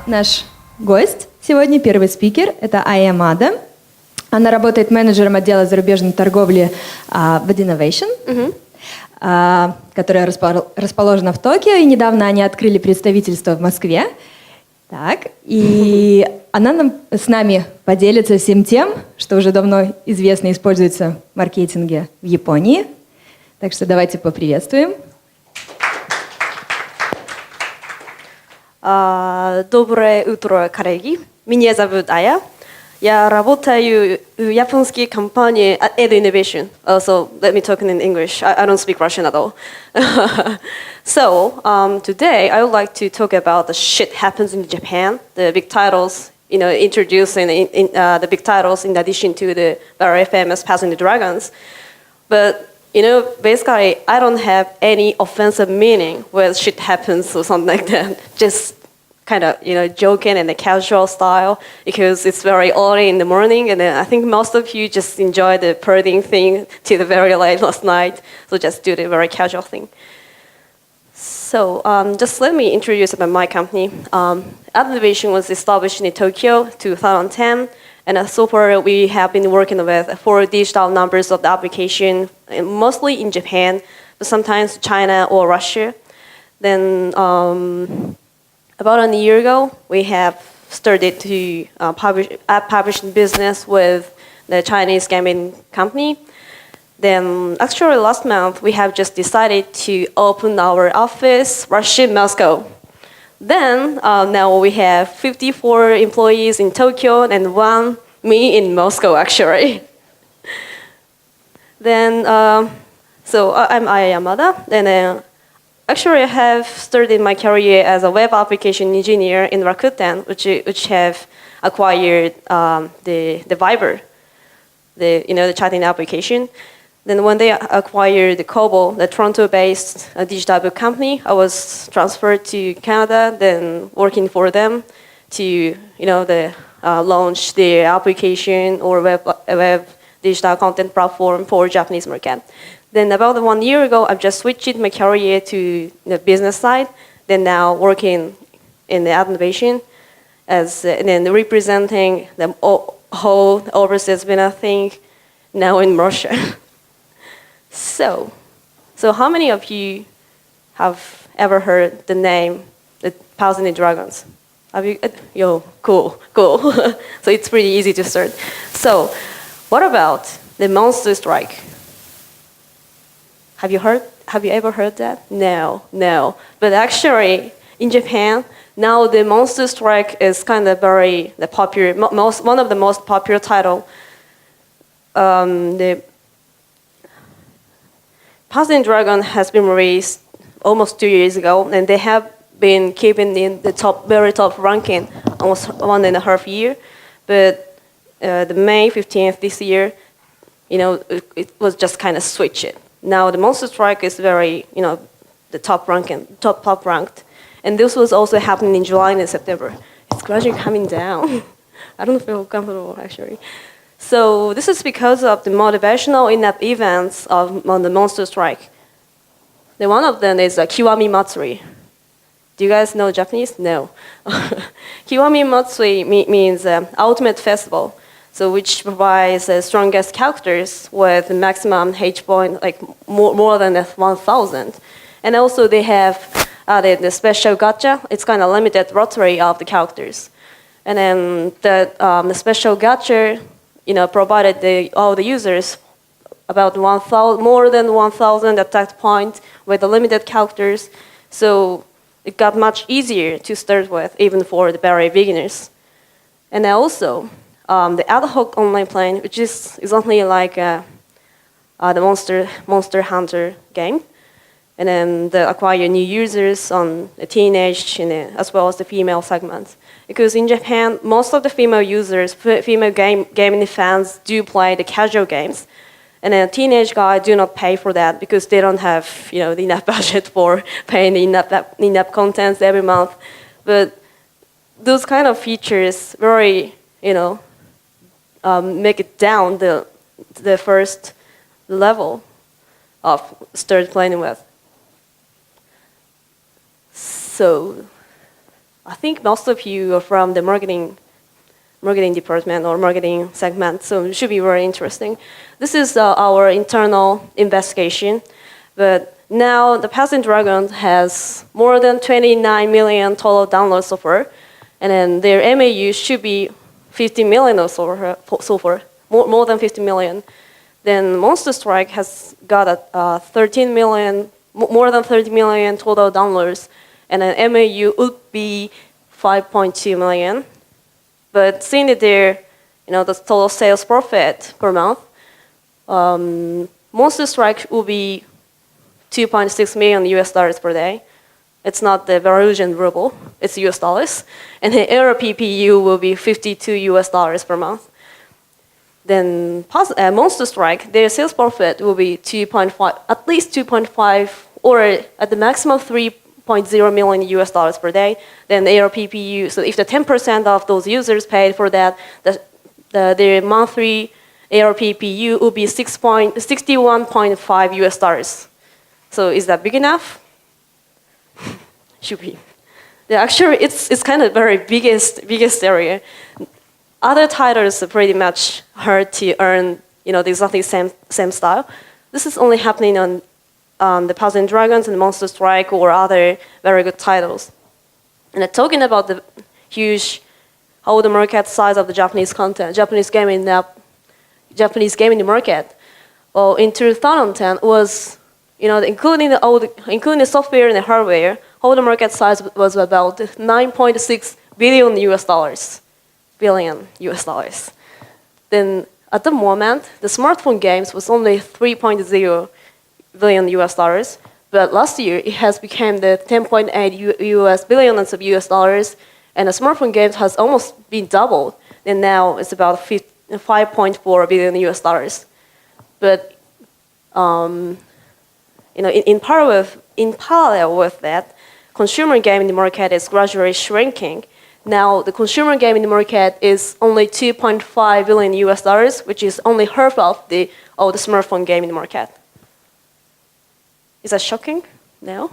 Наш гость сегодня, первый спикер, это Yamada. Она работает менеджером отдела зарубежной торговли в Adinnovation, которая расположена в Токио, и недавно они открыли представительство в Москве. Так, и она с нами поделится всем тем, что уже давно известно и используется в маркетинге в Японии. Так что давайте поприветствуем. Доброе утро, коллеги. Меня зовут Ая. Я работаю в японской компании Adinnovation. So let me talk in English. I don't speak Russian at all. So today I would like to talk about the shit happens in Japan, the big titles, introducing the big titles in addition to the very famous Passing the Dragons. But basically, I don't have any offensive meaning with shit happens or something like that. Just kind of, joking in a casual style because it's very early in the morning, and I think most of you just enjoy the partying thing till the very late last night. So just do the very casual thing. So just let me introduce about my company. Adinnovation was established in Tokyo 2010. And so far, we have been working with 4 digital numbers of the application, mostly in Japan, but sometimes China or Russia. Then about a year ago, we have started to publishing business with the Chinese gaming company. Then actually last month, we have just decided to open our office, Russia, Moscow. Then now we have 54 employees in Tokyo and 1 me in Moscow, actually. Then, so I'm Aya Yamada, and actually I have started my career as a web application engineer in Rakuten, which have acquired the Viber, the chatting application. Then when they acquired the Kobo, the Toronto-based digital book company, I was transferred to Canada, then working for them to, launch their application or web digital content platform for Japanese market. Then about 1 year ago, I've just switched my career to the business side. Then now working in the Adinnovation and then representing the whole overseas business thing now in Russia. So how many of you have ever heard the name, the Passing the Dragons? Have you? Cool. So it's pretty easy to start. So, what about the MonsterStrike? Have you ever heard that? No. But actually, in Japan, now the MonsterStrike is kind of popular, one of the most popular title. The Passing Dragon has been released almost 2 years ago, and they have been keeping in the very top ranking almost 1.5 years. But the May 15th this year, it was just kind of switched. Now the MonsterStrike is very, the top ranked, and this was also happening in July and September. It's gradually coming down. I don't feel comfortable actually. So this is because of the motivational in-app events on the MonsterStrike. One of them is Kiwami Matsuri. Do you guys know Japanese? No. Kiwami Matsuri means ultimate festival, so which provides the strongest characters with maximum H point, like more than 1,000. And also they have the special gacha. It's kind of limited lottery of the characters. And then the special gacha, provided all the users about more than 1,000 attack points with the limited characters. So it got much easier to start with, even for the very beginners. And then also, the ad hoc online plane, which is exactly like the Monster Hunter game. And then they acquire new users on the teenage as well as the female segment. Because in Japan, most of the female users, female gaming fans do play the casual games. And then teenage guys do not pay for that because they don't have the enough budget for paying the in-app contents every month. But those kind of features very, make it down the first level of start playing with. So I think most of you are from the marketing department or marketing segment, so it should be very interesting. This is our internal investigation, but now the Passing Dragon has more than 29 million total downloads so far, and then their MAU should be 50 million or so far, more than 50 million. Then MonsterStrike has got a 13 million, more than 30 million total downloads, and then MAU would be 5.2 million. But seeing that the total sales profit per month, MonsterStrike will be 2.6 million US dollars per day. It's not the Belarusian ruble, it's US dollars. And the ARPPU will be 52 US dollars per month. Then MonsterStrike, their sales profit will be 2.5, at least 2.5, or at the maximum 3.0 million US dollars per day. Then the ARPPU, so if the 10% of those users paid for that, their monthly ARPPU will be 61.5 US dollars. So is that big enough? Should be. Actually, it's kind of very biggest area. Other titles are pretty much hard to earn, the exactly same style. This is only happening on the Passing Dragons and MonsterStrike or other very good titles. And talking about the huge, how the market size of the Japanese content, Japanese game in the market, well, in 2010 was, including the software and the hardware, how the market size was about 9.6 billion US dollars. Then at the moment, the smartphone games was only 3.0 billion US dollars, but last year it has become the 10.8 billion US dollars, and the smartphone games has almost been doubled, and now it's about 5.4 billion US dollars. But in parallel with that, consumer game in the market is gradually shrinking. Now, the consumer game in the market is only 2.5 billion US dollars, which is only half of the smartphone game in the market. Is that shocking? No?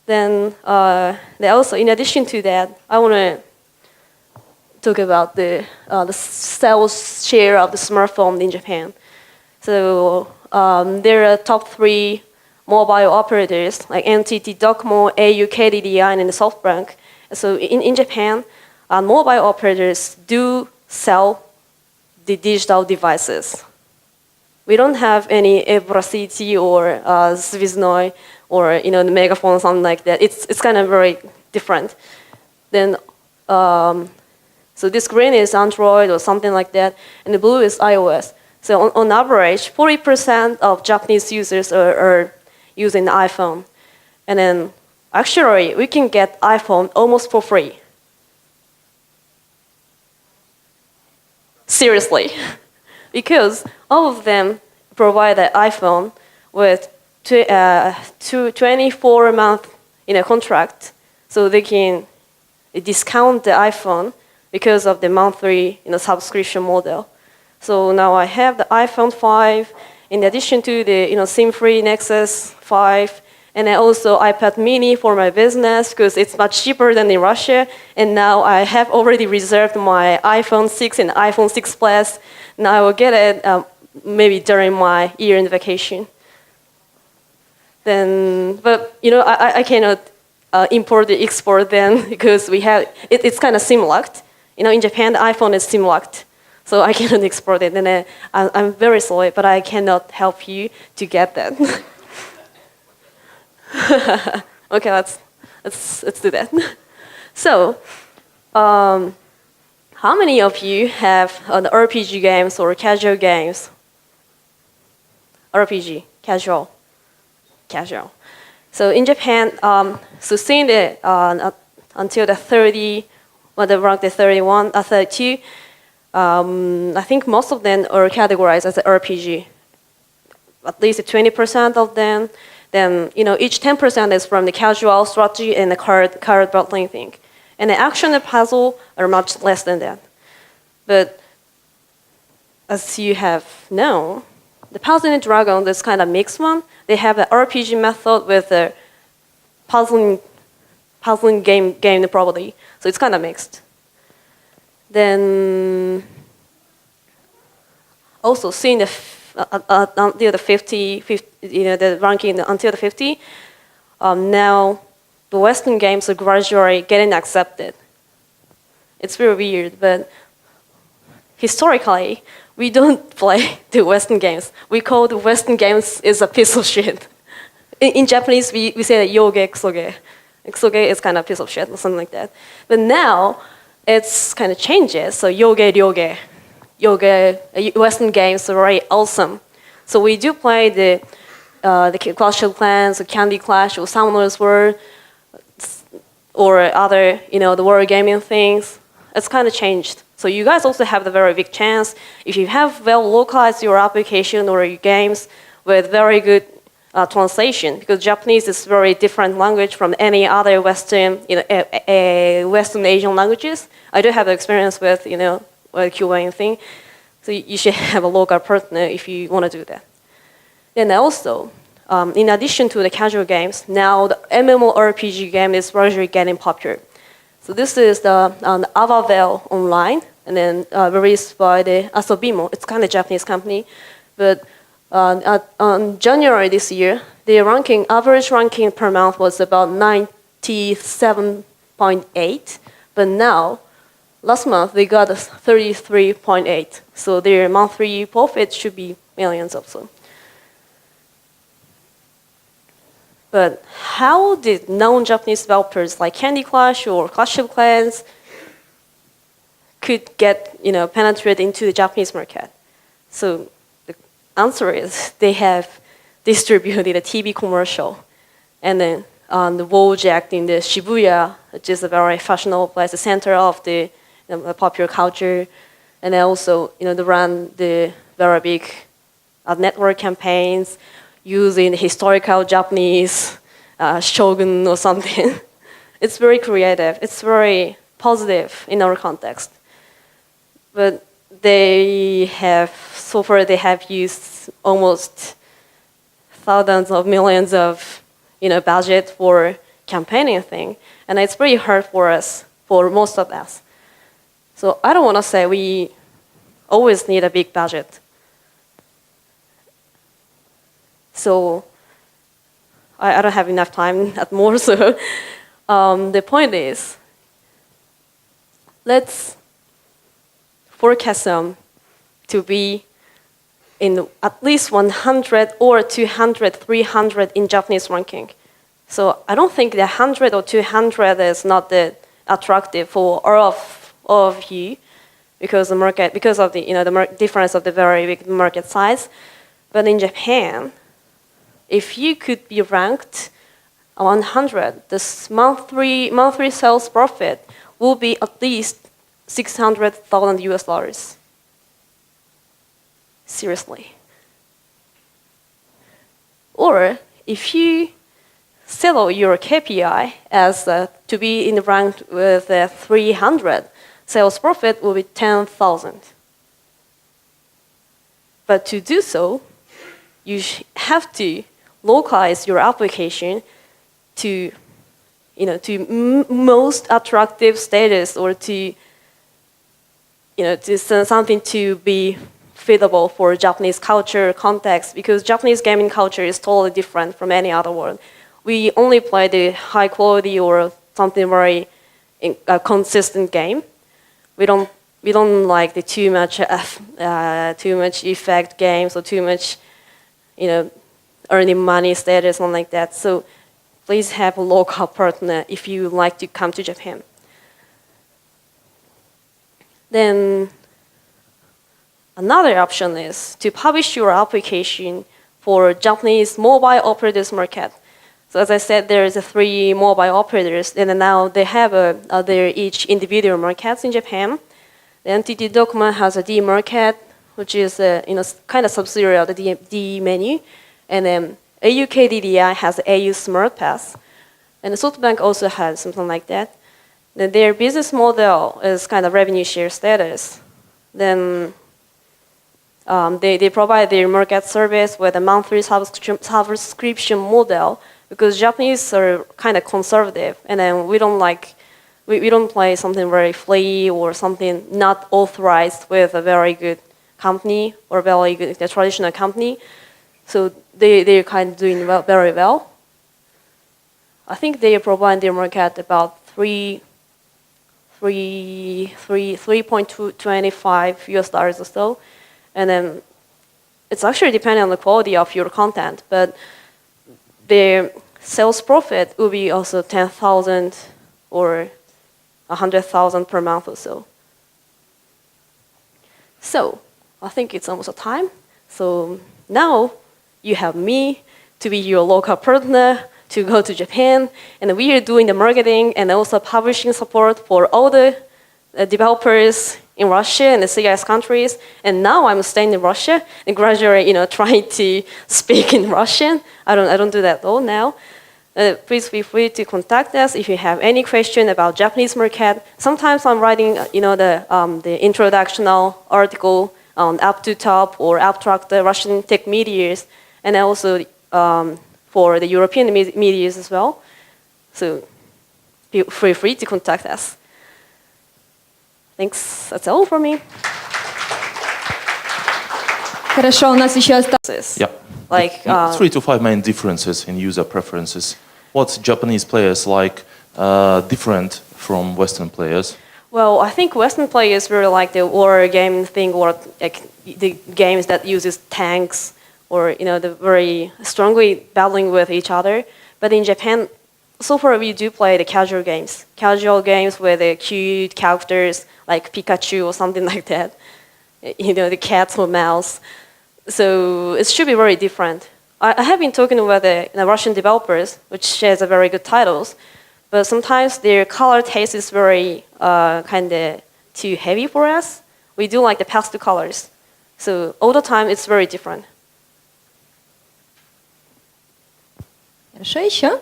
Then, also, in addition to that, I want to talk about the sales share of the smartphone in Japan. So, there are top 3 mobile operators like NTT Docomo, au, KDDI, and the SoftBank. So in Japan, mobile operators do sell the digital devices. We don't have any Evracity or Sviznoi or the Megaphone, something like that. It's kind of very different. Then, so this green is Android or something like that, and the blue is iOS. So on average, 40% of Japanese users are using the iPhone. And then actually we can get iPhone almost for free. Seriously. Because all of them provide an iPhone with 24-month contract, so they can discount the iPhone because of the monthly subscription model. So now I have the iPhone 5, in addition to the SIM-free Nexus 5, and then also iPad mini for my business because it's much cheaper than in Russia. And now I have already reserved my iPhone 6 and iPhone 6 Plus. Now I will get it maybe during my year-end vacation. Then, but I cannot import or export then because we have it's kind of SIM-locked. In Japan, the iPhone is SIM-locked. So I cannot export it, and I'm very sorry, but I cannot help you to get that. Okay, let's do that. So, how many of you have the RPG games or casual games? RPG, casual. So in Japan, so seeing the until the 30, around the 31, 32. I think most of them are categorized as an RPG. At least 20% of them. Then each 10% is from the casual strategy and the card battling thing. And the action and puzzle are much less than that. But as you have known, the Passing Dragon is kind of mixed one. They have an RPG method with a puzzling game probably. So it's kind of mixed. Then also seeing until the 50, the ranking until the 50, now the Western games are gradually getting accepted. It's very weird, but historically, we don't play the Western games. We call the Western games is a piece of shit. In Japanese, we say that yoge, kusoge. Kusoge is kind of a piece of shit or something like that. But now, it's kind of changes. So yoge, ryoge. Yoge, Western games are very awesome. So we do play the Clash of Clans, or Candy Clash, or Summoner's War, or other, the war gaming things. It's kind of changed. So you guys also have the very big chance, if you have well localized your application or your games with very good translation, because Japanese is very different language from any other Western, Western Asian languages. I do have experience with, QA thing. So you should have a local partner if you want to do that. And also, in addition to the casual games, now the MMO RPG game is gradually getting popular. So this is the Avavel Online, and then released by the Asobimo. It's kind of a Japanese company, but on January this year, the average ranking per month was about 97.8, but now, last month, they got 33.8. So their monthly profit should be millions also. But how did non-Japanese developers like Candy Crush or Clash of Clans could get, penetrate into the Japanese market? So the answer is they have distributed a TV commercial, and then the Wojak in the Shibuya, which is a very fashionable place, the center of the popular culture, and then also, they run the very big network campaigns using historical Japanese shogun or something. It's very creative. It's very positive in our context. But so far they have used almost thousands of millions of budget for campaigning thing. And it's very hard for us, for most of us. So I don't want to say we always need a big budget. So I don't have enough time at more, so the point is, let's forecast them to be in at least 100 or 200, 300 in Japanese ranking. So I don't think the 100 or 200 is not that attractive for all of you, because of the difference of the very big market size. But in Japan, if you could be ranked 100, this monthly sales profit will be at least $600,000. Seriously. Or if you settle your KPI as to be in rank with 300, sales profit will be 10,000. But to do so, you have to localize your application to, most attractive status, or to something to be fitable for Japanese culture context, because Japanese gaming culture is totally different from any other world. We only play the high quality or something very consistent game. We don't like the too much effect games or too much, earning money status, something like that. So please have a local partner if you like to come to Japan. Then another option is to publish your application for Japanese mobile operators market. So as I said, there is 3 mobile operators, and now they have their each individual markets in Japan. The NTT Docomo has a D market, which is kind of subsidiary of the D menu. And then AU KDDI has AU Smart Pass. And SoftBank also has something like that. Then their business model is kind of revenue share status. Then they provide their market service with a monthly subscription model because Japanese are kind of conservative, and then we don't play something very free or something not authorized with a very good company or very good traditional company. So they're kind of doing very well. I think they provide their market about 3.25 US dollars or so, and then it's actually depending on the quality of your content, but their sales profit will be also 10,000 or 100,000 per month or so. So I think it's almost a time. So now you have me to be your local partner to go to Japan, and we are doing the marketing and also publishing support for all the developers in Russia and the CIS countries. And now I'm staying in Russia and gradually, trying to speak in Russian. I don't do that at all now. Please feel free to contact us if you have any question about Japanese market. Sometimes I'm writing, the introductional article on up to top or abstract Russian tech medias, and also for the European medias as well. So feel free to contact us. Thanks. That's all for me. Хорошо, у нас еще осталось. Yeah. 3 to 5 main differences in user preferences. What's Japanese players like different from Western players? Well, I think Western players really like the war game thing, or like the games that uses tanks, or the very strongly battling with each other. But in Japan, so far we do play the casual games with the cute characters like Pikachu or something like that. The cats or mouse. So it should be very different. I have been talking with the Russian developers, which shares a very good titles, but sometimes their color taste is very kind of too heavy for us. We do like the pastel colors. So all the time it's very different. Хорошо, еще?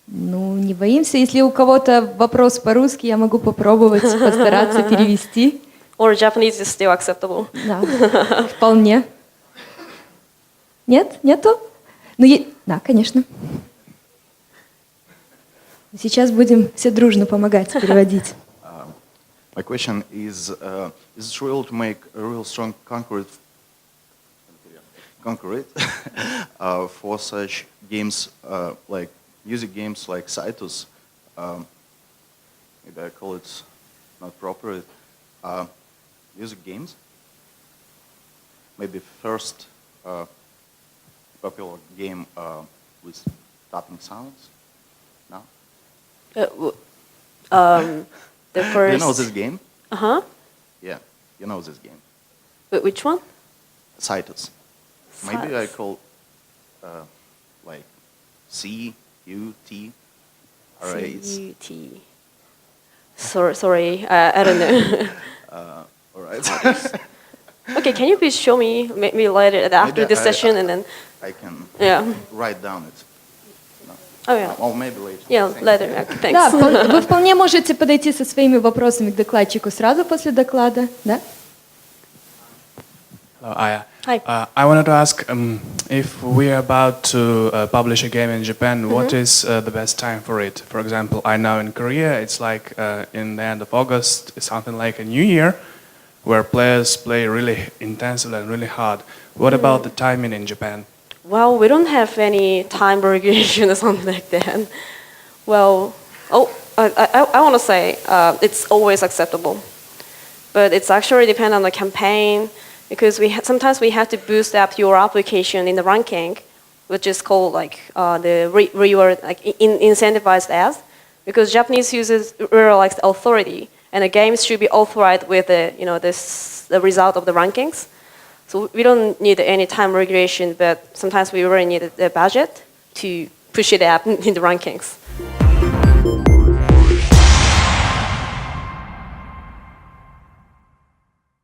Ну, не боимся. Если у кого-то вопрос по-русски, я могу попробовать постараться перевести. Or Japanese is still acceptable. Да, вполне. Нет? Нету? Да, конечно. Сейчас будем все дружно помогать переводить. My question is it real to make a real strong concrete for such games like music games like Citus? Maybe I call it not proper. Music games? Maybe first popular game with tapping sounds? No? The first. You know this game? Uh-huh. Yeah, you know this game. But which one? Citus. Maybe I call like C-U-T-R-A. C-U-T. Sorry, I don't know. All right. Okay, can you please show me maybe later after this session and then? I can Yeah. write down it. No. Oh yeah. Or maybe later. Yeah, later. Okay, thanks. Да, вы вполне можете подойти со своими вопросами к докладчику сразу после доклада, да? Hello, Aya. Hi. I wanted to ask if we are about to publish a game in Japan, what is the best time for it? For example, I know in Korea it's like in the end of August, it's something like a New Year, where players play really intensively and really hard. What about the timing in Japan? Well, we don't have any time regulation or something like that. Well, I want to say it's always acceptable, but it's actually depend on the campaign, because sometimes we have to boost up your application in the ranking, which is called like the reward, like incentivized ads, because Japanese users really like the authority, and the games should be authorized with the the result of the rankings. So we don't need any time regulation, but sometimes we really need the budget to push it up in the rankings.